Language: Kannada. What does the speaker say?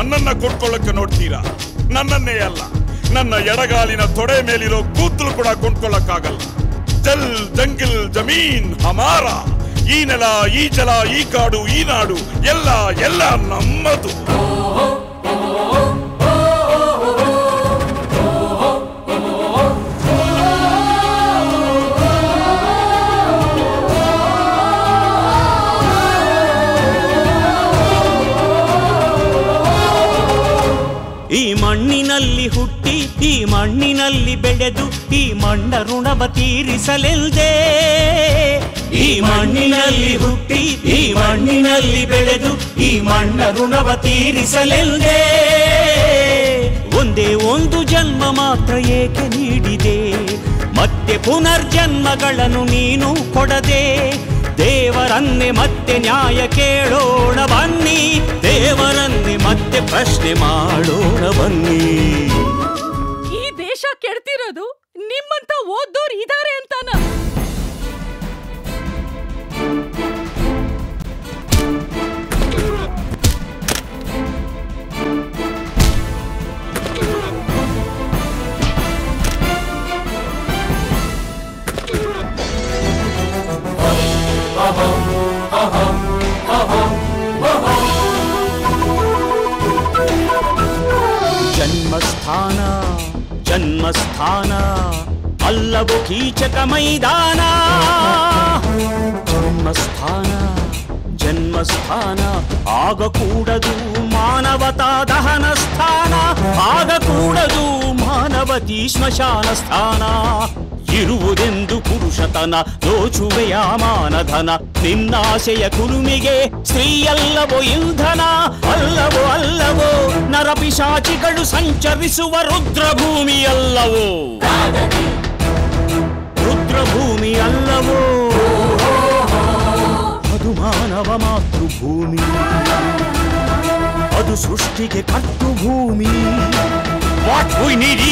ನನ್ನನ್ನ ಕೊಂಡ್ಕೊಳ್ಳಕ್ಕೆ ನೋಡ್ತೀರಾ? ನನ್ನನ್ನೇ ಅಲ್ಲ, ನನ್ನ ಎಡಗಾಲಿನ ತೊಡೆ ಮೇಲಿರೋ ಕೂದಲು ಕೂಡ ಕೊಂಡ್ಕೊಳ್ಳಕ್ಕಾಗಲ್ಲ. ಜಲ್ ಜಂಗಿಲ್ ಜಮೀನ್ ಹಮಾರ. ಈ ನೆಲ, ಈ ಜಲ, ಈ ಕಾಡು, ಈ ನಾಡು ಎಲ್ಲ ಎಲ್ಲ ನಮ್ಮದು. ಈ ಮಣ್ಣಿನಲ್ಲಿ ಹುಟ್ಟಿ ಈ ಮಣ್ಣಿನಲ್ಲಿ ಬೆಳೆದು ಈ ಮಣ್ಣ ಋಣವ ತೀರಿಸಲೆಲ್ದೆ. ಈ ಮಣ್ಣಿನಲ್ಲಿ ಹುಟ್ಟಿ ಈ ಮಣ್ಣಿನಲ್ಲಿ ಬೆಳೆದು ಈ ಮಣ್ಣ ಋಣವ ತೀರಿಸಲೆಲ್ದೆ. ಒಂದೇ ಒಂದು ಜನ್ಮ ಮಾತ್ರ ಏಕೆ ನೀಡಿದೆ, ಮತ್ತೆ ಪುನರ್ಜನ್ಮಗಳನ್ನು ನೀನು ಕೊಡದೆ. ದೇವರನ್ನೇ ಮತ್ತೆ ನ್ಯಾಯ ಕೇಳೋಣ ಬನ್ನಿ, ದೇವರನ್ನೇ ಮತ್ತೆ ಪ್ರಶ್ನೆ ಮಾಡೋಣ ಬನ್ನಿ. ಈ ದೇಶ ಕೆಡ್ತಿರೋದು ನಿಮ್ಮಂತ ಓದ್ದೋರು ಇದಾರೆ ಅಂತಾನ? ಜನ್ಮಸ್ಥಾನ ಜನ್ಮಸ್ಥಾನ ಅಲ್ಲವೋ ಕೀಚಕ ಮೈದಾನ. ಜನ್ಮಸ್ಥಾನ ಜನ್ಮಸ್ಥಾನ ಆಗಕೂಡದು ಮಾನವತಾ ದಹನ ಸ್ಥಾನ. ಆಗಕೂಡದು ಮಾನವತಿ ಸ್ಮಶಾನ ಸ್ಥಾನ. ಇರುವುದೆಂದು ಪುರುಷತನ ದೋಚುವೆಯ ಮಾನಧನ. ನಿನ್ನಾಸೆಯ ಕುಲುಮೆಗೆ ಸ್ತ್ರೀಯಲ್ಲವೋ ಇಂಧನ. ಅಲ್ಲವೋ ಅಲ್ಲವೋ ನರಪಿಶಾಚಿಗಳು ಸಂಚರಿಸುವ ರುದ್ರಭೂಮಿ ಅಲ್ಲವೋ, ರುದ್ರಭೂಮಿ ಅಲ್ಲವೋ, ಅದು ಮಾನವ ಮಾತೃಭೂಮಿ, ಅದು ಸೃಷ್ಟಿಗೆ ಕಟ್ಟು ಭೂಮಿ. What we need